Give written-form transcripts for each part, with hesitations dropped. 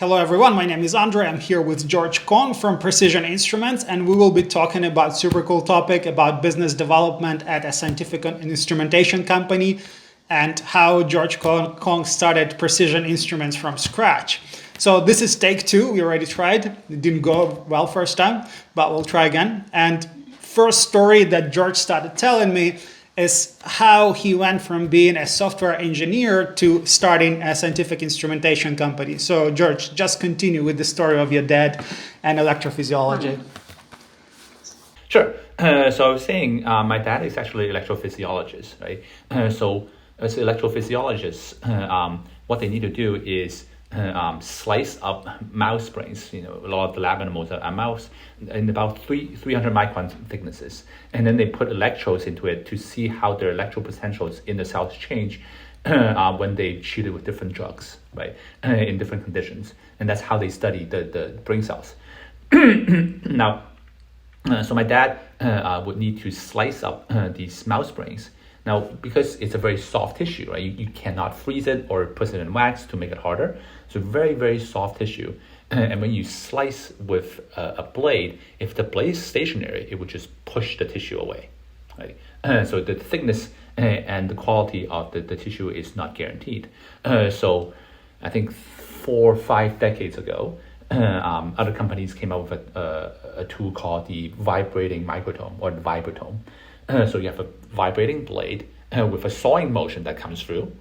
Hello everyone, my name is Andre. I'm here with George Kong from Precision Instruments, and we will be talking about super cool topic about business development at a scientific and instrumentation company and how George Kong started Precision Instruments from scratch. So this is take two. We already tried. It didn't go well first time, but we'll try again. And first story that George started telling me is how he went from being a software engineer to starting a scientific instrumentation company. So George, just continue with the story of your dad and electrophysiology. Sure. So I was saying my dad is actually an electrophysiologist, right? So as electrophysiologists, what they need to do is slice up mouse brains. A lot of the lab animals are mouse in about 300 micron thicknesses, and then they put electrodes into it to see how their electrical potentials in the cells change when they treat it with different drugs, right? In different conditions, and that's how they study the brain cells. Now, so my dad would need to slice up these mouse brains. Now, because it's a very soft tissue, right? You cannot freeze it or put it in wax to make it harder. So very, very soft tissue. And when you slice with a blade, if the blade is stationary, it would just push the tissue away, right? So the thickness and the quality of the tissue is not guaranteed. So I think 4 or 5 decades ago, other companies came up with a tool called the vibrating microtome or the vibratome. So you have a vibrating blade with a sawing motion that comes through.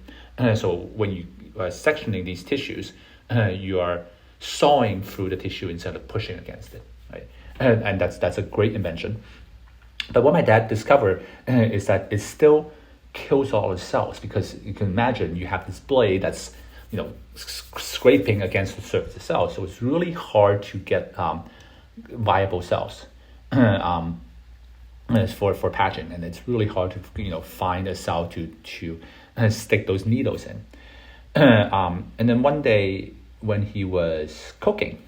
So when you are sectioning these tissues, you are sawing through the tissue instead of pushing against it, right? And that's a great invention. But what my dad discovered is that it still kills all the cells, because you can imagine you have this blade that's scraping against the surface of the cell. So it's really hard to get viable cells. For patching, and it's really hard to find a cell to stick those needles in. And then one day when he was cooking,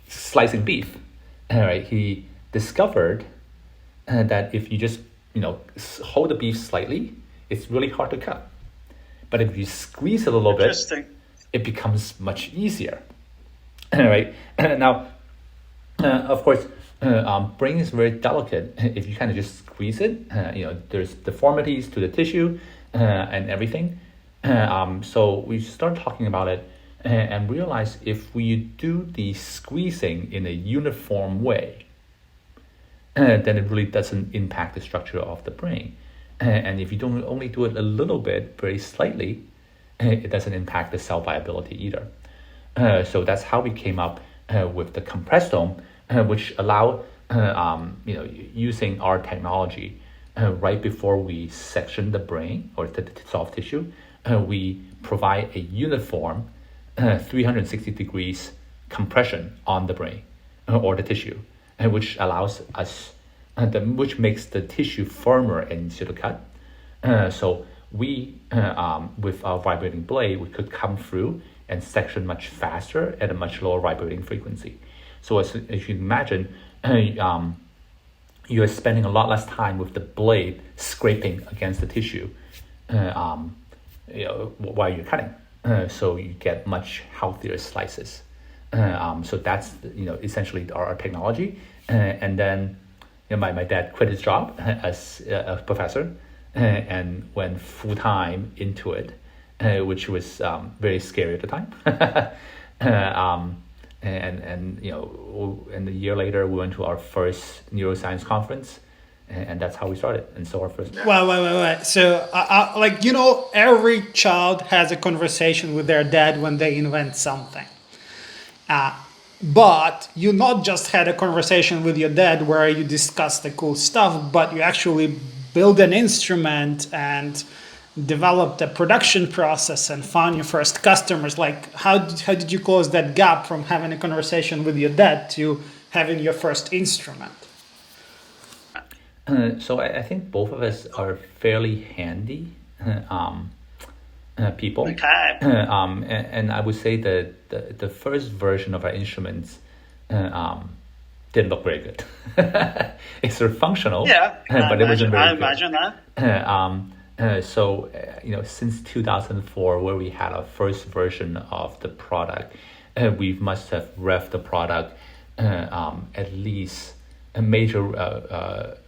slicing beef, right, he discovered that if you just hold the beef slightly, it's really hard to cut. But if you squeeze it a little bit, it becomes much easier. Right? Now, of course, brain is very delicate. If you kind of just squeeze it, there's deformities to the tissue and everything. So we start talking about it and realize if we do the squeezing in a uniform way, then it really doesn't impact the structure of the brain. And if you don't only do it a little bit, very slightly, it doesn't impact the cell viability either. So that's how we came up with the compressstome, which allow using our technology right before we section the brain or the soft tissue, we provide a uniform 360 degrees compression on the brain or the tissue, which allows us, which makes the tissue firmer and easier to cut. So we, with our vibrating blade, we could come through and section much faster at a much lower vibrating frequency. So as you imagine, you're spending a lot less time with the blade scraping against the tissue while you're cutting. So you get much healthier slices. So that's essentially our technology. And then my dad quit his job as a professor and went full time into it, which was very scary at the time. And a year later, we went to our first neuroscience conference, and that's how we started. And so our first. Wait. So, every child has a conversation with their dad when they invent something. But you not just had a conversation with your dad where you discussed the cool stuff, but you actually build an instrument and developed a production process and found your first customers. Like, how did you close that gap from having a conversation with your dad to having your first instrument? So I think both of us are fairly handy people. Okay. And I would say that the first version of our instruments didn't look very good. It's sort of functional, Yeah, but it wasn't very I good. imagine that. Since 2004, where we had our first version of the product, we must have revved the product at least a major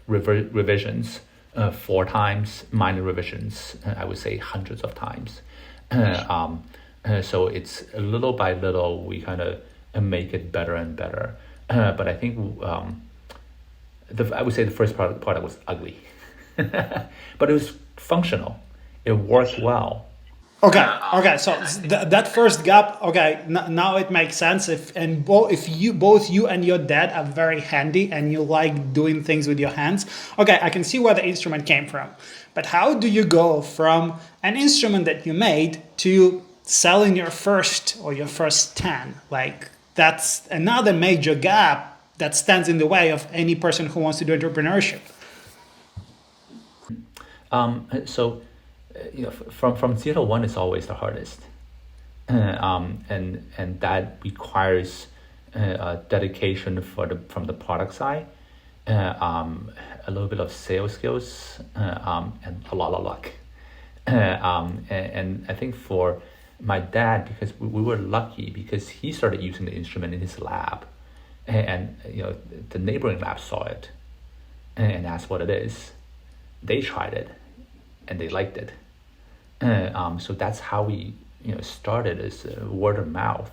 revisions 4 times, minor revisions, I would say hundreds of times. So it's little by little, we kind of make it better and better. But I think I would say the first product was ugly, but it was functional. It worked well. Okay. So that first gap. Okay, now it makes sense. If both you and your dad are very handy and you like doing things with your hands, okay, I can see where the instrument came from. But how do you go from an instrument that you made to selling your first 10? Like, that's another major gap that stands in the way of any person who wants to do entrepreneurship. From 0 to 1 is always the hardest, and that requires dedication from the product side, a little bit of sales skills, and a lot of luck. And I think for my dad, because we were lucky because he started using the instrument in his lab, and the neighboring lab saw it and asked what it is. They tried it and they liked it. So that's how we started, as word of mouth.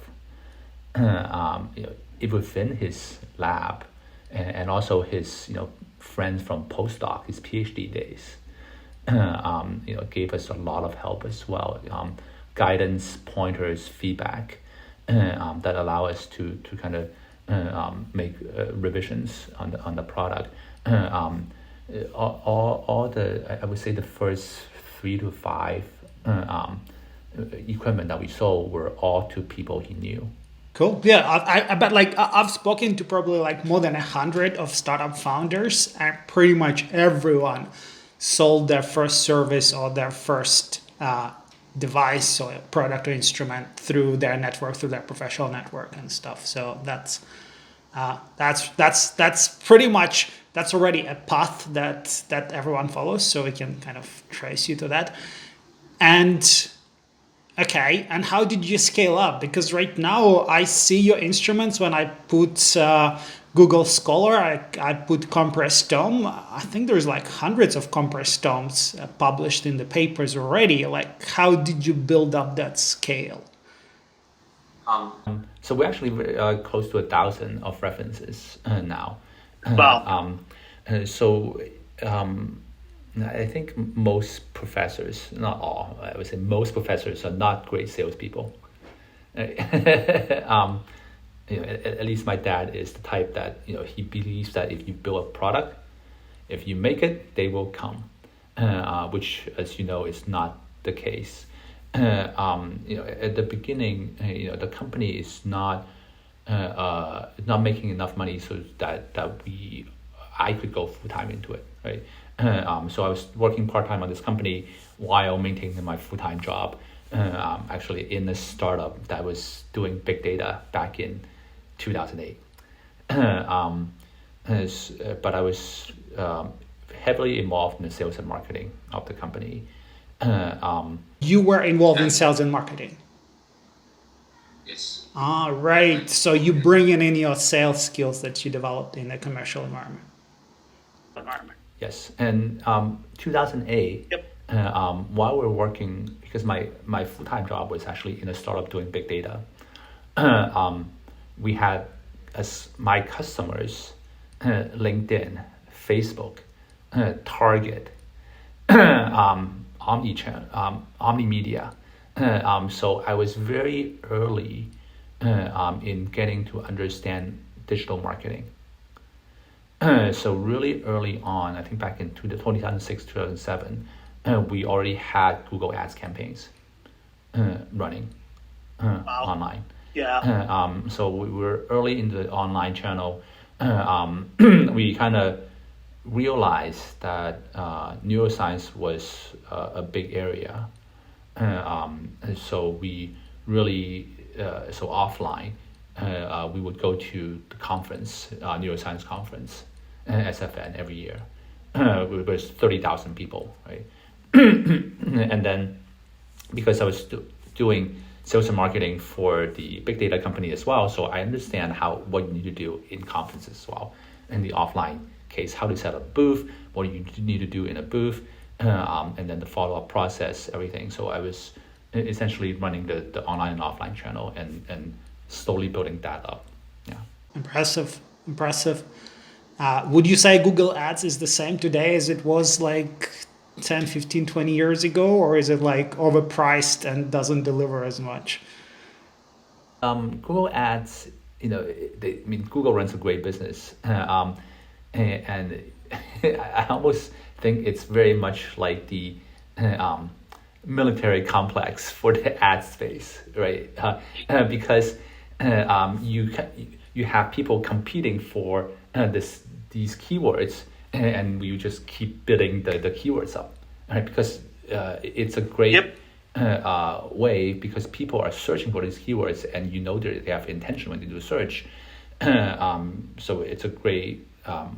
Within his lab, and also his friends from postdoc, his PhD days, gave us a lot of help as well, guidance, pointers, feedback, that allow us to kind of make revisions on the product. All the, I would say, the first 3 to 5 equipment that we sold were all to people he knew. Cool. Yeah, I bet I've spoken to probably more than 100 of startup founders, and pretty much everyone sold their first service or their first device or product or instrument through their network, through their professional network and stuff. So that's pretty much, that's already a path that everyone follows. So we can kind of trace you to that. And okay, and how did you scale up? Because right now I see your instruments when I put Google Scholar, I put compresstome. I think there's hundreds of compresstomes published in the papers already. How did you build up that scale? So we're actually close to 1,000 of references now. Wow. I think most professors, not all, I would say most professors are not great salespeople. At least my dad is the type that he believes that if you build a product, if you make it, they will come, which, as you know, is not the case. At the beginning, the company is not making enough money so that I could go full time into it, right? So I was working part time on this company while maintaining my full time job. Actually, in a startup that was doing big data back in 2008. But I was heavily involved in the sales and marketing of the company. You were involved in sales and marketing? Yes. Ah, right. So you bring in your sales skills that you developed in a commercial environment. Yes, and 2008. Yep. While we're working, because my full-time job was actually in a startup doing big data, we had as my customers LinkedIn, Facebook, Target, Omnimedia. So I was very early in getting to understand digital marketing. So really early on, I think back in 2006, 2007, we already had Google Ads campaigns running online. Yeah. So we were early in the online channel. We kind of realized that neuroscience was a big area. So we really, so offline, we would go to the conference, neuroscience conference, SFN every year. It was 30,000 people, right? And then because I was doing sales and marketing for the big data company as well, so I understand what you need to do in conferences as well. In the offline case, how to set up a booth, what you need to do in a booth, and then the follow-up process, everything. So I was essentially running the online and offline channel and slowly building that up. Yeah. Impressive. Would you say Google Ads is the same today as it was like 10, 15, 20 years ago, or is it like overpriced and doesn't deliver as much? Google Ads, Google runs a great business, and I almost think it's very much like the military complex for the ad space, right? Because you have people competing for these keywords, and you just keep bidding the keywords up, right? Because it's a great way, because people are searching for these keywords, and they have intention when they do a search. So it's a great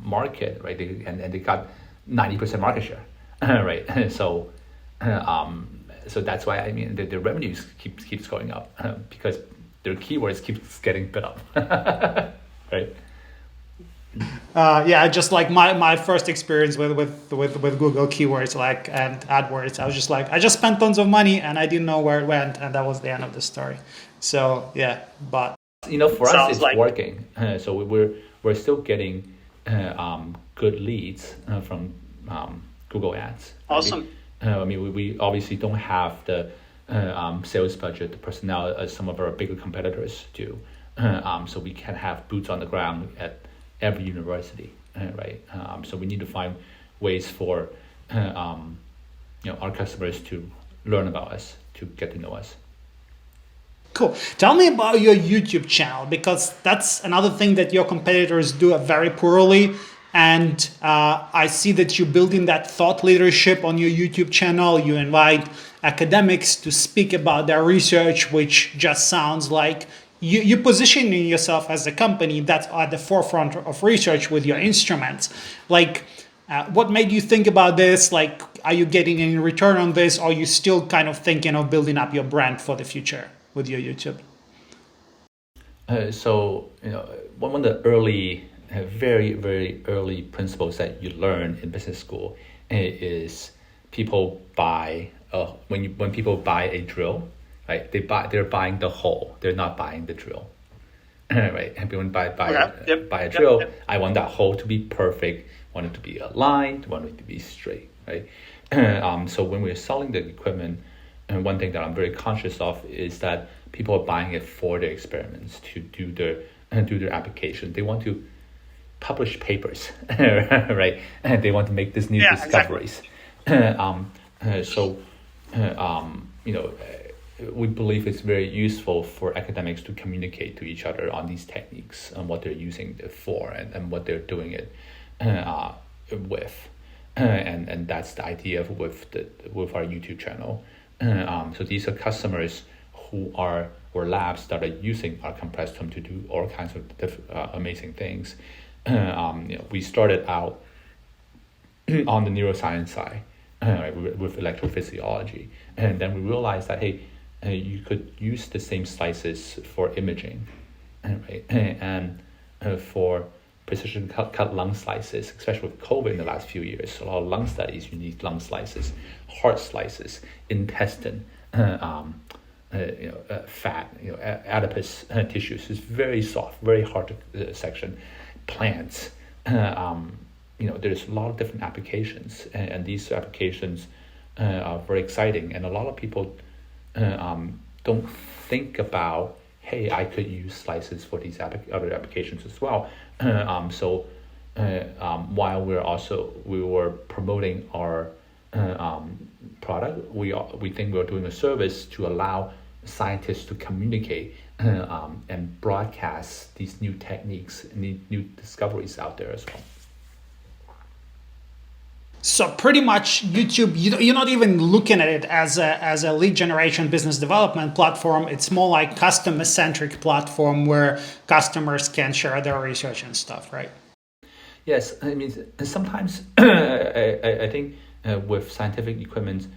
market, right? They got 90% market share, right? So that's why the revenues keeps going up, because their keywords keeps getting bid up, right? Just like my first experience with Google keywords and AdWords, I was just like, I just spent tons of money and I didn't know where it went, and that was the end of the story. So yeah, but for us it's like working. So we're still getting good leads from Google Ads. Awesome. We obviously don't have the sales budget, the personnel as some of our bigger competitors do. So we can have boots on the ground at every university, right? So we need to find ways for our customers to learn about us, to get to know us. Cool. Tell me about your YouTube channel, because that's another thing that your competitors do very poorly. And I see that you're building that thought leadership on your YouTube channel. You invite academics to speak about their research, which just sounds like you're positioning yourself as a company that's at the forefront of research with your instruments. Like, what made you think about this? Like, are you getting any return on this? Or are you still kind of thinking of building up your brand for the future with your YouTube? One of the early, very, very early principles that you learn in business school is people buy, when people buy a drill, right? They're buying the hole. They're not buying the drill, right? And when buy a drill, I want that hole to be perfect. Want it to be aligned. Want it to be straight, right? So when we're selling the equipment, and one thing that I'm very conscious of is that people are buying it for their experiments, to do their application. They want to publish papers, right? And they want to make these new discoveries. Exactly. We believe it's very useful for academics to communicate to each other on these techniques and what they're using it for, and what they're doing it with. And that's the idea with our YouTube channel. So these are customers or labs that are using our compresstome to do all kinds of amazing things. We started out on the neuroscience side with electrophysiology, and then we realized that you could use the same slices for imaging, right? And for precision cut lung slices, especially with COVID in the last few years, a lot of lung studies, you need lung slices, heart slices, intestine, fat, adipose tissues is very soft, very hard to section. Plants, there's a lot of different applications, and these applications are very exciting. And a lot of people don't think about, hey, I could use slices for these other applications as well. While we were promoting our product, we think we're doing a service to allow scientists to communicate and broadcast these new techniques and new discoveries out there as well. So pretty much YouTube, you're not even looking at it as a lead generation business development platform. It's more like customer-centric platform where customers can share their research and stuff, right? Yes, sometimes I think with scientific equipment,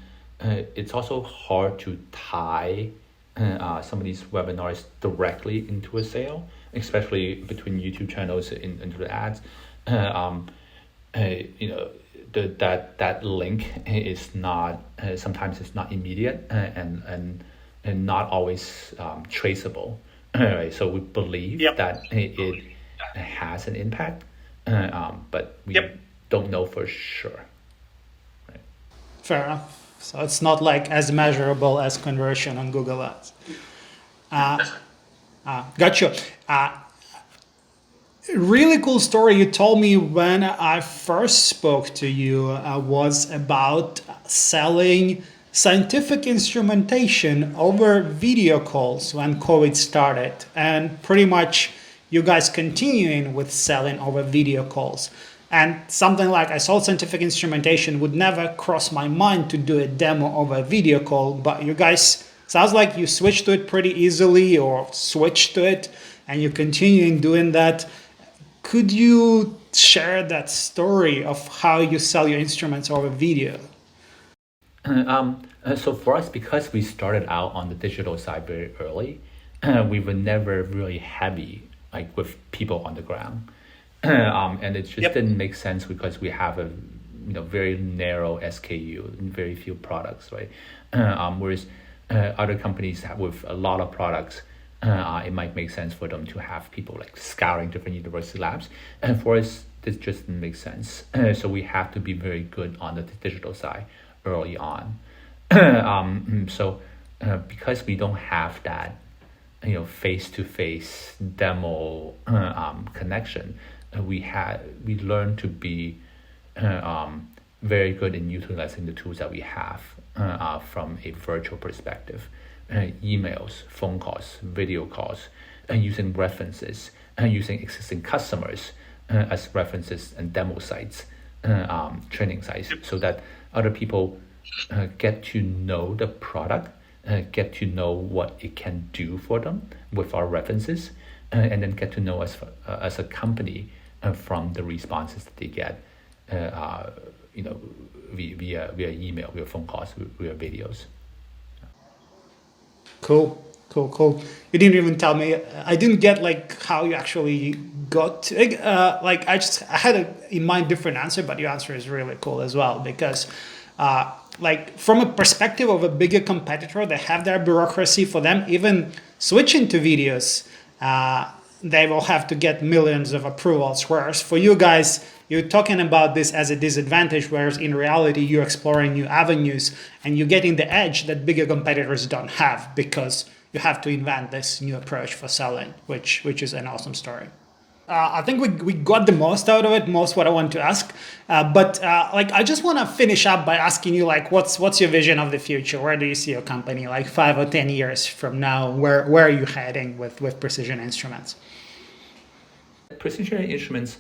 it's also hard to tie some of these webinars directly into a sale, especially between YouTube channels into the ads. That link is not sometimes it's not immediate and not always traceable. Right? So we believe that it has an impact, but we don't know for sure. Right? Fair enough. So it's not like as measurable as conversion on Google Ads. Gotcha. Really cool story you told me when I first spoke to you was about selling scientific instrumentation over video calls when COVID started, and pretty much you guys continuing with selling over video calls. And something like I sold scientific instrumentation would never cross my mind to do a demo over a video call, but you guys, sounds like you switched to it pretty easily or switched to it and you're continuing doing that. Could you share that story of how you sell your instruments over video? So for us, because we started out on the digital side very early, we were never really heavy like with people on the ground. And it just didn't make sense because we have a very narrow SKU and very few products, right? Whereas other companies with a lot of products, it might make sense for them to have people like scouring different university labs. And for us, this just didn't make sense. So we have to be very good on the digital side early on. Because we don't have that, face-to-face demo connection, we learned to be very good in utilizing the tools that we have from a virtual perspective. Emails, phone calls, video calls, and using references, and using existing customers as references and demo sites, training sites, so that other people get to know the product, get to know what it can do for them with our references, and then get to know us as a company from the responses that they get, via email, via phone calls, via videos. Cool. You didn't even tell me. I didn't get like how you actually got to it. I had in mind different answer, but your answer is really cool as well because, from a perspective of a bigger competitor, they have their bureaucracy. For them, even switching to videos, they will have to get millions of approvals. Whereas for you guys, you're talking about this as a disadvantage, whereas in reality, you're exploring new avenues and you're getting the edge that bigger competitors don't have because you have to invent this new approach for selling, which is an awesome story. I think we got the most out of it, most what I want to ask. But I just want to finish up by asking you, what's your vision of the future? Where do you see your company, 5 or 10 years from now? Where are you heading with Precision Instruments? Precision Instruments,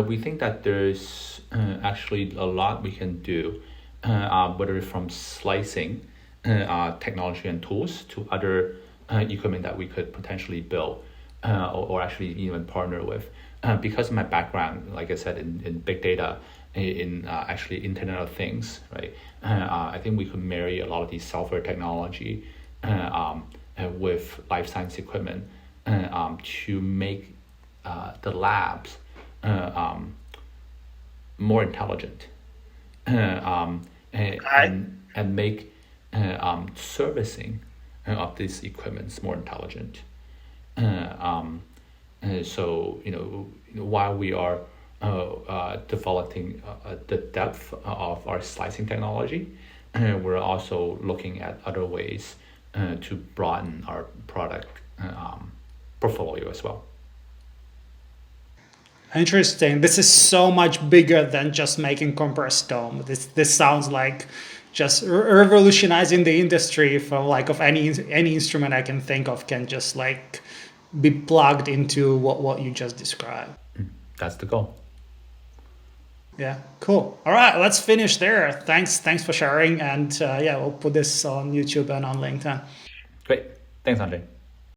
we think that there's actually a lot we can do, whether from slicing technology and tools to other equipment that we could potentially build. Or actually even partner with. Because of my background, like I said, in big data, in actually Internet of Things, right? I think we could marry a lot of these software technology with life science equipment to make the labs more intelligent and make servicing of these equipments more intelligent. So while we are developing the depth of our slicing technology, we're also looking at other ways to broaden our product portfolio as well. Interesting. This is so much bigger than just making compresstome. This sounds like just revolutionizing the industry from of any instrument I can think of can just be plugged into what you just described. That's the goal. Yeah, cool. All right, let's finish there. Thanks for sharing, and we'll put this on YouTube and on LinkedIn. Great. Thanks, Andre.